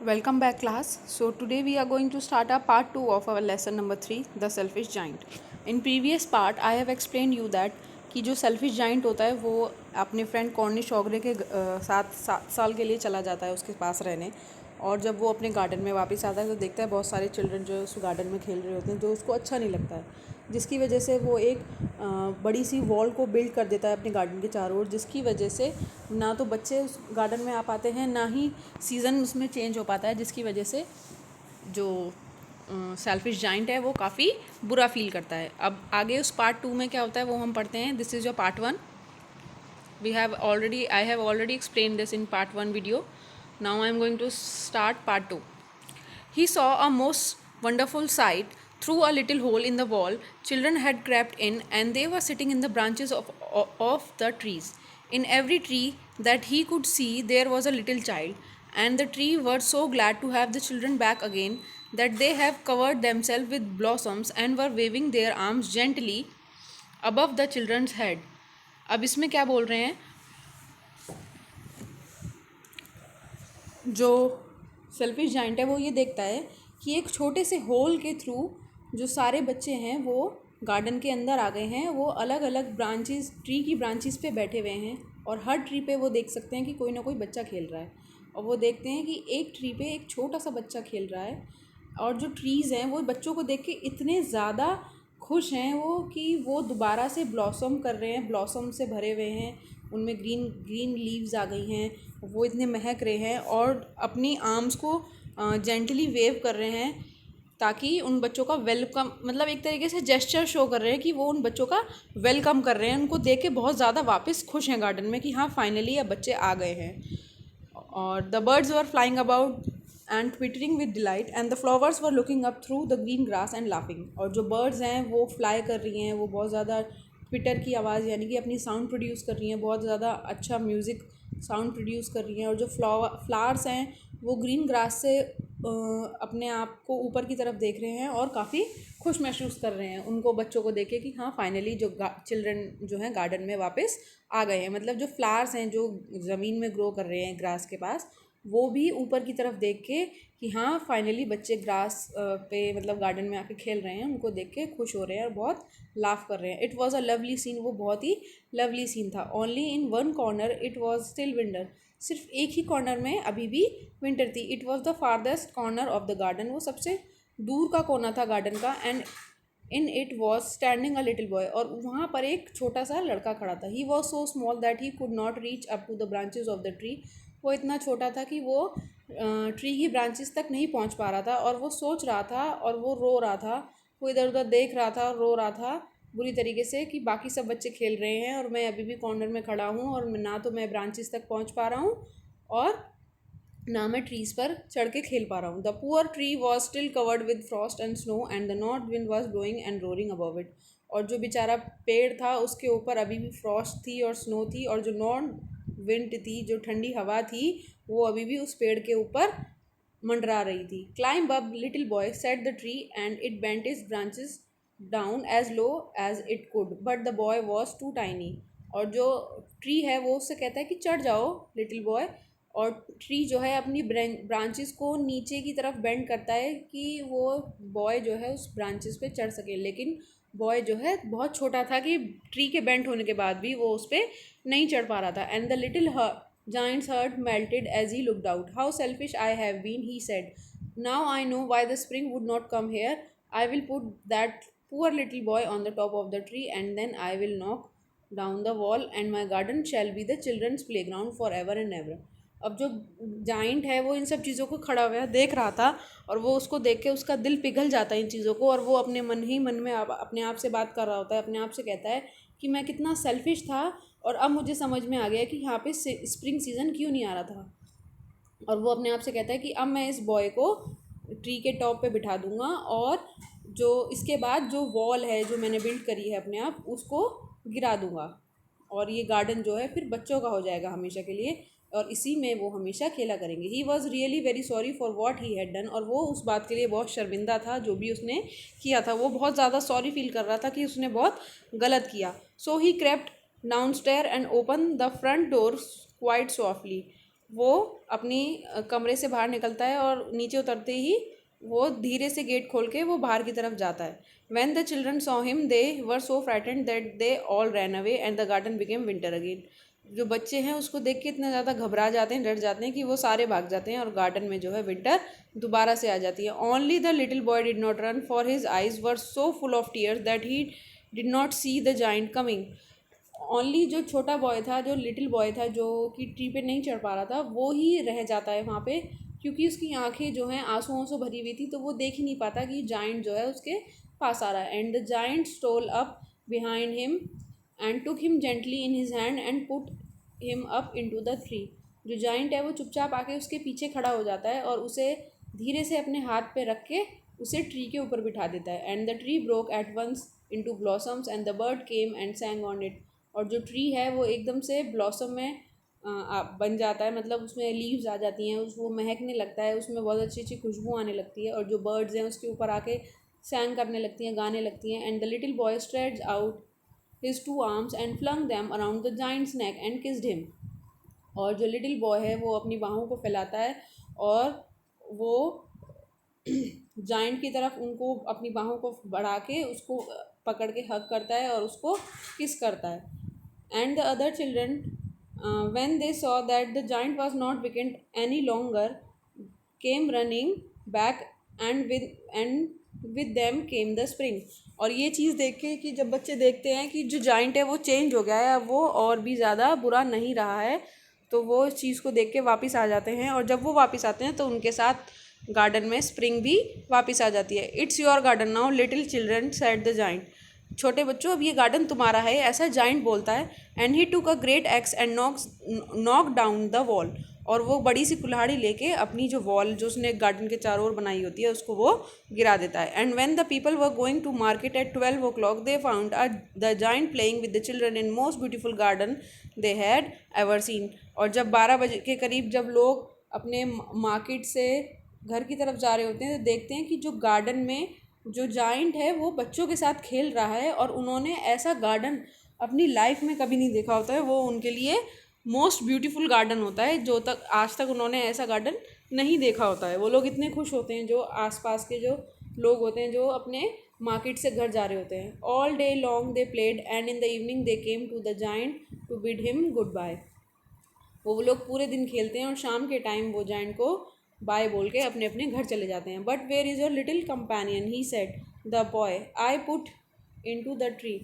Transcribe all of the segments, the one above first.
Welcome back class. So today we are going to start our part 2 of our lesson number 3, the selfish giant. In previous part I have explained you that कि जो selfish giant होता है वो अपने friend Cornish ऑग्रे के सात साल के लिए चला जाता है उसके पास रहने। और जब वो अपने गार्डन में वापस आता है तो देखता है बहुत सारे चिल्ड्रन जो है उस गार्डन में खेल रहे होते हैं, जो उसको अच्छा नहीं लगता है, जिसकी वजह से वो एक बड़ी सी वॉल को बिल्ड कर देता है अपने गार्डन के चारों ओर, जिसकी वजह से ना तो बच्चे उस गार्डन में आ पाते हैं, ना ही सीज़न उसमें चेंज हो पाता है, जिसकी वजह से जो सेल्फिश जाइंट है वो काफ़ी बुरा फील करता है। अब आगे उस पार्ट 2 में क्या होता है वो हम पढ़ते हैं। This is your part 1। I have already explained this in part 1 video. Now I am going to start part 2. He saw a most wonderful sight. Through a little hole in the wall, children had crept in, and they were sitting in the branches of the trees. In every tree that he could see, there was a little child, and the tree were so glad to have the children back again that they have covered themselves with blossoms and were waving their arms gently above the children's head. अब इसमें क्या बोल रहे हैं, जो selfish giant है वो ये देखता है कि एक छोटे से होल के थ्रू जो सारे बच्चे हैं वो गार्डन के अंदर आ गए हैं। वो अलग अलग ब्रांचेस, ट्री की ब्रांचेस पे बैठे हुए हैं, और हर ट्री पे वो देख सकते हैं कि कोई ना कोई बच्चा खेल रहा है। और वो देखते हैं कि एक ट्री पे एक छोटा सा बच्चा खेल रहा है, और जो ट्रीज़ हैं वो बच्चों को देख के इतने ज़्यादा खुश हैं वो कि वो दोबारा से ब्लॉसम कर रहे हैं, ब्लॉसम से भरे हुए हैं, उनमें ग्रीन ग्रीन लीव्स आ गई हैं, वो इतने महक रहे हैं, और अपनी आर्म्स को जेंटली वेव कर रहे हैं ताकि उन बच्चों का वेलकम, मतलब एक तरीके से जेस्चर शो कर रहे हैं कि वो उन बच्चों का वेलकम कर रहे हैं। उनको देख के बहुत ज़्यादा वापस खुश हैं गार्डन में कि हाँ फाइनली अब बच्चे आ गए हैं। और the birds were flying about and twittering with delight and the flowers were looking up through the green grass and laughing. और जो बर्ड्स हैं वो फ्लाई कर रही हैं, वो बहुत ज़्यादा ट्विटर की आवाज़ यानी कि अपनी साउंड प्रोड्यूस कर रही हैं, बहुत ज़्यादा अच्छा म्यूज़िक साउंड प्रोड्यूस कर रही हैं। और जो फ्लावर्स हैं वो ग्रीन ग्रास से अपने आप को ऊपर की तरफ देख रहे हैं और काफ़ी खुश महसूस कर रहे हैं उनको बच्चों को देखे कि हाँ फाइनली जो चिल्ड्रन जो हैं गार्डन में वापस आ गए हैं। मतलब जो फ्लावर्स हैं जो ज़मीन में ग्रो कर रहे हैं ग्रास के पास, वो भी ऊपर की तरफ देख के कि हाँ फाइनली बच्चे ग्रास पे मतलब गार्डन में आके खेल रहे हैं, उनको देख के खुश हो रहे हैं और बहुत लाफ कर रहे हैं। It was a lovely scene, वो बहुत ही लवली सीन था। Only in one corner it was still winter, सिर्फ एक ही कॉर्नर में अभी भी विंटर थी। It was the farthest corner of the garden, वो सबसे दूर का कोना था गार्डन का। And in it was standing a little boy, और वहाँ पर एक छोटा सा लड़का खड़ा था। He was so small that he could not reach up to the branches of the tree, वो इतना छोटा था कि वो ट्री की ब्रांचेस तक नहीं पहुँच पा रहा था। और वो सोच रहा था और वो रो रहा था, वो इधर उधर देख रहा था और रो रहा था बुरी तरीके से कि बाकी सब बच्चे खेल रहे हैं और मैं अभी भी कॉर्नर में खड़ा हूँ, और ना तो मैं ब्रांचेस तक पहुँच पा रहा हूँ और ना मैं ट्रीज़ पर चढ़ के खेल पा रहा हूँ। The poor tree was still covered with Frost and snow and the north wind was blowing and roaring above it. और जो बेचारा पेड़ था उसके ऊपर अभी भी फ्रॉस्ट थी और स्नो थी, और जो नॉर्थ विंड थी, जो ठंडी हवा थी, वो अभी भी उस पेड़ के ऊपर मंडरा रही थी। Climb up little boy said the tree and it bent its branches down as low as it could, but the boy was too tiny. और जो ट्री है वो उससे कहता है कि चढ़ जाओ लिटिल बॉय, और ट्री जो है अपनी ब्रांचेस को नीचे की तरफ बेंड करता है कि वो बॉय जो है उस ब्रांचेस पे चढ़ सके, लेकिन बॉय जो है बहुत छोटा था कि ट्री के बेंड होने के बाद भी वो उस पर नहीं चढ़ पा रहा था। And the little giant's heart melted as he looked out. How selfish I have been, he said. Now I know why the spring would not come here. I will put that poor little boy on the top of the tree, and then I will knock down the wall, and my garden shall be the children's playground forever and ever. अब जो giant है वो इन सब चीज़ों को खड़ा हुआ देख रहा था, और वो उसको देख के उसका दिल पिघल जाता है इन चीज़ों को, और वो अपने मन ही मन में अपने आप से बात कर रहा होता है, अपने आप से कहता है कि मैं कितना सेल्फिश था, और अब मुझे समझ में आ गया कि यहाँ पे स्प्रिंग सीज़न क्यों नहीं आ रहा था। और वो अपने आप से कहता है कि अब मैं इस बॉय को ट्री के टॉप पे बिठा दूंगा, और जो इसके बाद जो वॉल है जो मैंने बिल्ड करी है अपने आप, उसको गिरा दूंगा, और ये गार्डन जो है फिर बच्चों का हो जाएगा हमेशा के लिए, और इसी में वो हमेशा खेला करेंगे। He was really very sorry for what he had done, और वो उस बात के लिए बहुत शर्मिंदा था जो भी उसने किया था। वो बहुत ज़्यादा सॉरी फील कर रहा था कि उसने बहुत गलत किया। So he crept down stair and open the front door quite softly. वो अपनी कमरे से बाहर निकलता है और नीचे उतरते ही वो धीरे से गेट खोल के वो बाहर की तरफ जाता है. When the children saw him, they were so frightened that they all ran away and the garden became winter again. जो बच्चे हैं उसको देख के इतना ज़्यादा घबरा जाते हैं, डर जाते हैं कि वो सारे भाग जाते हैं और गार्डन में जो है विंटर दोबारा से आ जाती है. Only the little boy did not run, for his eyes were so full of tears that he did not see the giant coming. Only जो छोटा बॉय था, जो लिटिल बॉय था, जो कि ट्री पे नहीं चढ़ पा रहा था, वो ही रह जाता है वहाँ पे, क्योंकि उसकी आंखें जो हैं आंसुओं से भरी हुई थी, तो वो देख ही नहीं पाता कि जाइंट जो है उसके पास आ रहा है. And the giant stole up behind him and took him gently in his hand and put him up into the tree. जो जाइंट है वो चुपचाप आके उसके पीछे खड़ा हो जाता है और उसे धीरे से अपने हाथ पे रख के उसे ट्री के ऊपर बिठा देता है. And the tree broke at once into blossoms and the bird came and sang on it. और जो ट्री है वो एकदम से ब्लॉसम में बन जाता है, मतलब उसमें लीव्स आ जाती हैं, वो महकने लगता है, उसमें बहुत अच्छी अच्छी खुशबू आने लगती है और जो बर्ड्स हैं उसके ऊपर आके सैंग करने लगती हैं, गाने लगती हैं. And the little boy stretched out his two arms and flung them around the giant's neck and kissed him. और जो लिटिल बॉय है वो अपनी बाहों को फैलाता है और वो जाइंट की तरफ उनको अपनी बाहों को बढ़ा के उसको पकड़ के हग करता है और उसको किस करता है. And the other children, when they saw that the giant was not weakened any longer, came running back and with them came the spring. और ये चीज़ देख के कि जब बच्चे देखते हैं कि जो जाइंट है वो चेंज हो गया है, अब वो और भी ज़्यादा बुरा नहीं रहा है, तो वो इस चीज़ को देख के वापस आ जाते हैं. और जब वो वापस आते हैं तो उनके साथ गार्डन में स्प्रिंग भी वापस आ जाती है. It's your garden now little children said the giant. छोटे बच्चों अब ये गार्डन तुम्हारा है, ऐसा जाइंट बोलता है. And he took a great x and knock down the wall. और वो बड़ी सी कुल्हाड़ी लेके अपनी जो वॉल जो उसने गार्डन के चारों ओर बनाई होती है उसको वो गिरा देता है. And when the people were going to market at 12 o'clock they found the giant playing with the children in most beautiful garden they had ever seen. और जब 12 बजे के करीब जब लोग अपने मार्केट से घर की तरफ जा रहे होते हैं तो देखते हैं कि जो गार्डन में जो जाइंट है वो बच्चों के साथ खेल रहा है और उन्होंने ऐसा गार्डन अपनी लाइफ में कभी नहीं देखा होता है. वो उनके लिए मोस्ट ब्यूटीफुल गार्डन होता है, जो तक आज तक उन्होंने ऐसा गार्डन नहीं देखा होता है. वो लोग इतने खुश होते हैं, जो आसपास के जो लोग होते हैं जो अपने मार्केट से घर जा रहे होते हैं. All day long they played and in the evening they came to the giant to bid him goodbye. वो लोग पूरे दिन खेलते हैं और शाम के टाइम वो जाइंट को बाय बोल के अपने अपने घर चले जाते हैं. But where is your little companion, he said the boy, I put into the tree.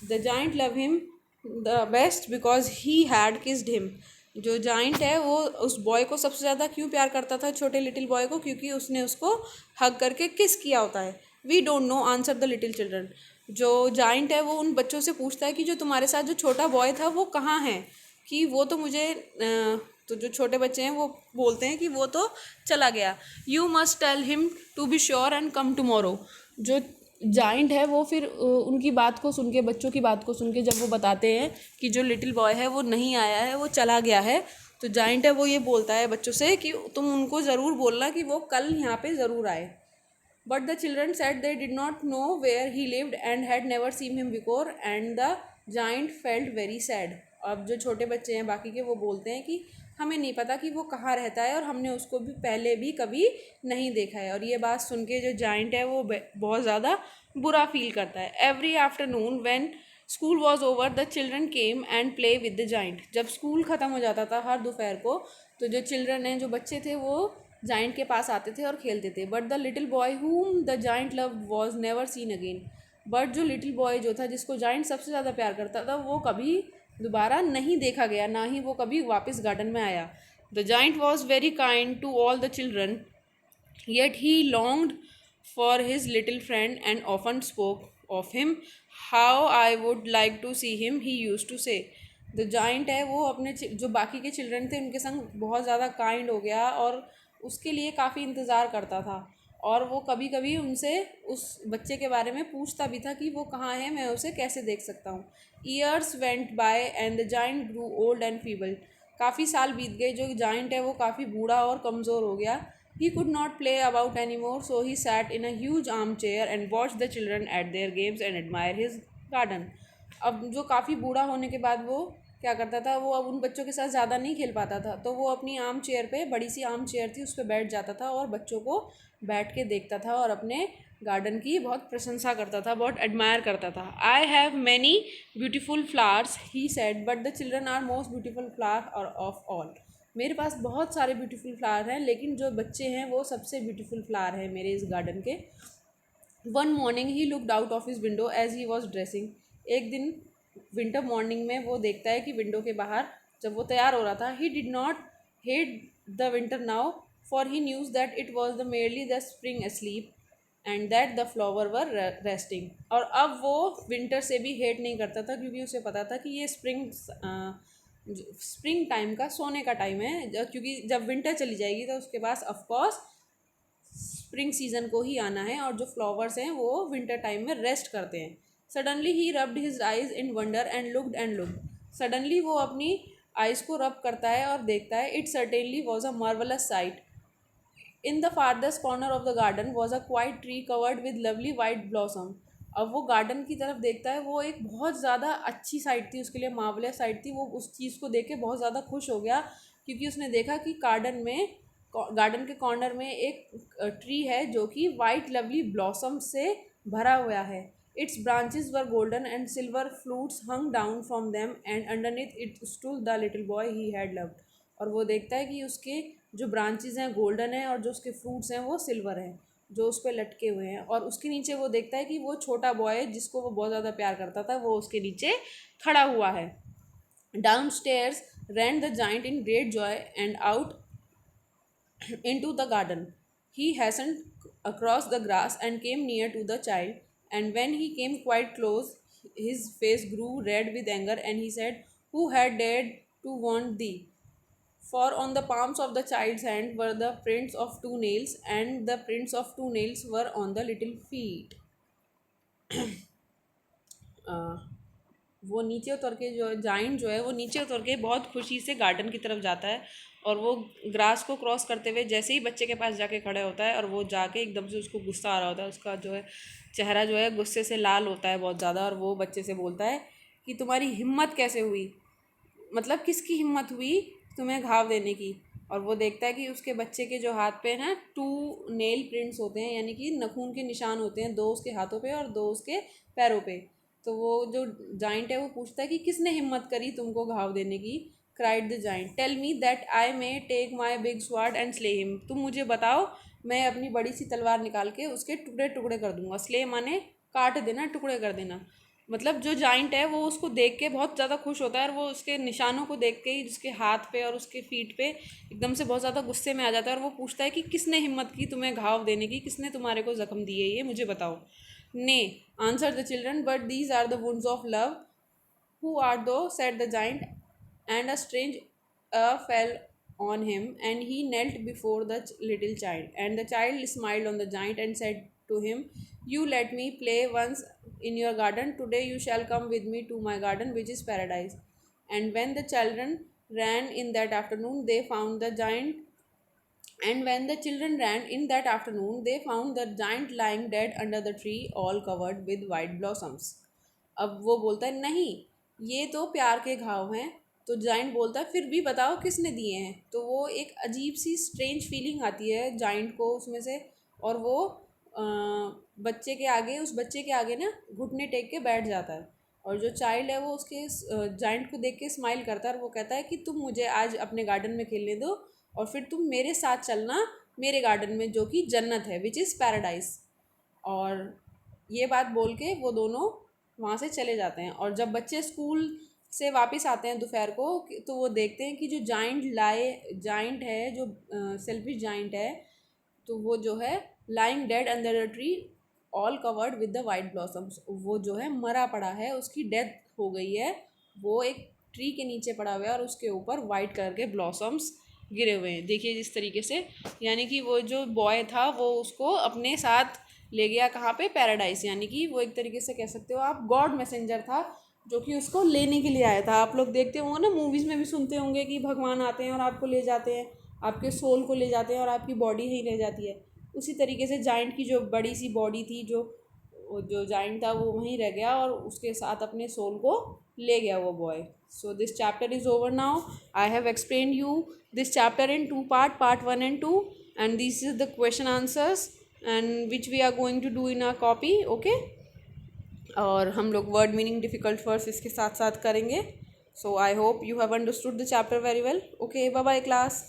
The giant love him the best because he had kissed him. जो जाइंट है वो उस बॉय को सबसे ज़्यादा क्यों प्यार करता था, छोटे लिटिल बॉय को, क्योंकि उसने उसको हग करके किस किया होता है. We don't know, answer the little children. जो जाइंट है वो उन बच्चों से पूछता है कि जो तुम्हारे साथ जो छोटा बॉय था वो कहाँ है, कि वो तो मुझे तो जो छोटे बच्चे हैं वो बोलते हैं कि वो तो चला गया. You must tell him to be sure and come tomorrow. जो जाइंट है वो फिर उनकी बात को सुन के, बच्चों की बात को सुन के जब वो बताते हैं कि जो लिटिल बॉय है वो नहीं आया है, वो चला गया है, तो जाइंट है वो ये बोलता है बच्चों से कि तुम उनको ज़रूर बोलना कि वो कल यहाँ पे ज़रूर आए. But the children said they did not know where he lived and had never seen him before and the giant felt very sad. अब जो छोटे बच्चे हैं बाकी के वो बोलते हैं कि हमें नहीं पता कि वो कहाँ रहता है और हमने उसको भी पहले भी कभी नहीं देखा है. और ये बात सुन के जो जाइंट है वो बहुत ज़्यादा बुरा फील करता है. Every afternoon when school was over the children came and play with the giant. जब स्कूल ख़त्म हो जाता था हर दोपहर को, तो जो चिल्ड्रन हैं, जो बच्चे थे, वो जाइंट के पास आते थे और खेलते थे. But the little boy whom the giant love was never seen again. But जो लिटिल बॉय जो था, जिसको जाइंट सबसे ज़्यादा प्यार करता था, वो कभी दोबारा नहीं देखा गया, ना ही वो कभी वापस गार्डन में आया. The giant was very kind to all the children, yet he longed for his little friend and often spoke of him. How I would like to see him, he use to say. द giant है वो अपने जो बाकी के children थे उनके संग बहुत ज़्यादा काइंड हो गया और उसके लिए काफ़ी इंतज़ार करता था. और वो कभी कभी उनसे उस बच्चे के बारे में पूछता भी था कि वो कहाँ है, मैं उसे कैसे देख सकता हूँ. Years went by and the giant grew old and feeble. काफ़ी साल बीत गए, जो जाइंट है वो काफ़ी बूढ़ा और कमज़ोर हो गया. ही could not play about any more, so he sat in a huge arm chair and watch the children eight there games and admire his garden. अब जो काफ़ी बूढ़ा होने के बाद वो क्या करता था, वो अब उन बच्चों के साथ ज़्यादा नहीं खेल पाता था, तो वो अपनी आर्म चेयर पे, बड़ी सी आर्म चेयर थी, उस पर बैठ जाता था और बच्चों को बैठ के देखता था और अपने गार्डन की बहुत प्रशंसा करता था, बहुत एडमायर करता था। I have many beautiful flowers he said, but the children are most beautiful flower और ऑफ ऑल। मेरे पास बहुत सारे ब्यूटीफुल फ्लावर हैं, लेकिन जो बच्चे हैं वो सबसे ब्यूटीफुल फ्लावर हैं मेरे इस गार्डन के। One morning he looked out of his window as he was dressing. एक दिन विंटर मॉर्निंग में वो देखता है कि विंडो के बाहर जब वो तैयार हो रहा था, he did not hate the winter now, for he news that it was the merely the spring asleep and that the flower were resting. और अब वो विंटर से भी हेट नहीं करता था, क्योंकि उसे पता था कि ये स्प्रिंग टाइम का सोने का टाइम है, क्योंकि जब विंटर चली जाएगी तो उसके पास ऑफकोर्स स्प्रिंग सीजन को ही आना है, और जो फ्लावर्स हैं वो विंटर टाइम में रेस्ट करते हैं। Suddenly he rubbed his eyes in wonder and looked. Suddenly वो अपनी आइज को रब करता है और देखता है। It certainly was a marvellous site. In the farthest corner of the garden was a quite tree covered with lovely white blossom. अब वो गार्डन की तरफ देखता है, वो एक बहुत ज़्यादा अच्छी साइट थी उसके लिए, मार्वलस साइट थी। वो उस चीज़ को देख के बहुत ज़्यादा खुश हो गया, क्योंकि उसने देखा कि गार्डन के कॉर्नर में एक ट्री है जो कि वाइट लवली ब्लॉसम से भरा हुआ है। It's branches were golden and silver flutes hung down from them and underneath it stood the little boy he had loved. और वो देखता है कि उसके जो ब्रांचेस हैं गोल्डन है और जो उसके फ्रूट्स हैं वो सिल्वर हैं, जो उस पर लटके हुए हैं। और उसके नीचे वो देखता है कि वो छोटा बॉय जिसको वो बहुत ज़्यादा प्यार करता था वो उसके नीचे खड़ा हुआ है। Down stairs rain the giant in great Joy and out into the garden. He hastened across the grass and came near to the child. And when he came quite close, his face grew red with anger, and he said, who had dared to want thee? For on the palms of the child's hand were the prints of two nails, and the prints of two nails were on the little feet. वो नीचे उतर के, जो giant जो है वो नीचे उतर के बहुत खुशी से गार्डन की तरफ जाता है, और वो ग्रास को क्रॉस करते हुए जैसे ही बच्चे के पास जाके खड़े होता है, और वो जाके एकदम से उसको गुस्सा आ रहा होता है, उसका जो है चेहरा जो है गुस्से से लाल होता है बहुत ज़्यादा, और वो बच्चे से बोलता है कि तुम्हारी हिम्मत कैसे हुई, मतलब किसकी हिम्मत हुई तुम्हें घाव देने की। और वो देखता है कि उसके बच्चे के जो हाथ पे ना 2 नेल प्रिंट्स होते हैं, यानी कि नाखून के निशान होते हैं, 2 उसके हाथों पे और 2 उसके पैरों पे। तो वो जो जाइंट है वो पूछता है कि किसने हिम्मत करी तुमको घाव देने की। Cried the giant, tell me that I may take my big sword and slay him. तुम मुझे बताओ, मैं अपनी बड़ी सी तलवार निकाल के उसके टुकड़े टुकड़े कर दूंगा। स्ले माने काट देना, टुकड़े कर देना। मतलब जो जाइंट है वो उसको देख के बहुत ज़्यादा खुश होता है, और वो उसके निशानों को देख के ही उसके हाथ पे और उसके फीट पे एकदम से बहुत ज़्यादा गुस्से में आ जाता है, और वो पूछता है कि किसने हिम्मत की तुम्हें घाव देने की, किसने तुम्हारे को ज़ख्म दिए, ये मुझे बताओ। Nay answer the children, but these are the wounds of love. Who art thou, said the giant, and a strange awe fell on him, and he knelt before the little child. And the child smiled on the giant and said to him, you let me play once in your garden. Today you shall come with me to my garden, which is paradise. And when the children ran in that afternoon, they found the giant. And when the children ran in that afternoon, they found the giant lying dead under the tree, all covered with white blossoms. अब वो बोलता है नहीं, ये तो प्यार के घाव हैं। तो जाइंट बोलता है फिर भी बताओ किसने दिए हैं। तो वो एक अजीब सी स्ट्रेंज फीलिंग आती है जाइंट को उसमें से, और वो बच्चे के आगे, उस बच्चे के आगे ना घुटने टेक के बैठ जाता है। और जो चाइल्ड है वो उसके जाइंट को देख के स्माइल करता है, और वो कहता है कि तुम मुझे आज अपने गार्डन में खेलने दो, और फिर तुम मेरे साथ चलना मेरे गार्डन में, जो कि जन्नत है, विच इज़ पैराडाइज। और ये बात बोल के वो दोनों वहाँ से चले जाते हैं। और जब बच्चे स्कूल से वापस आते हैं दोपहर को, तो वो देखते हैं कि जो जाइंट है, जो सेल्फिश जाइंट है, तो वो जो है lying dead under the tree all covered with the white blossoms. वो जो है मरा पड़ा है, उसकी डेथ हो गई है, वो एक ट्री के नीचे पड़ा हुआ है, और उसके ऊपर वाइट कलर के ब्लॉसम्स गिरे हुए हैं। देखिए जिस तरीके से, यानी कि वो जो बॉय था वो उसको अपने साथ ले गया कहाँ पे, पैराडाइस। यानी कि वो एक तरीके से कह सकते हो आप गॉड मैसेंजर था, जो कि उसको लेने के लिए आया था। आप लोग देखते होंगे ना, मूवीज़ में भी सुनते होंगे कि भगवान आते हैं और आपको ले जाते हैं, आपके सोल को ले जाते हैं और आपकी बॉडी ही ले जाती है। उसी तरीके से जाइंट की जो बड़ी सी बॉडी थी, जो वो जो जाइंट था वो वहीं रह गया और उसके साथ अपने सोल को ले गया वो boy. So this chapter is over now. I have explained you this chapter in two part 1 and 2, and this is the question answers and which we are going to do in our copy. Okay. और हम लोग word meaning difficult words इसके साथ साथ करेंगे. So I hope you have understood the chapter very well. Okay, bye bye class.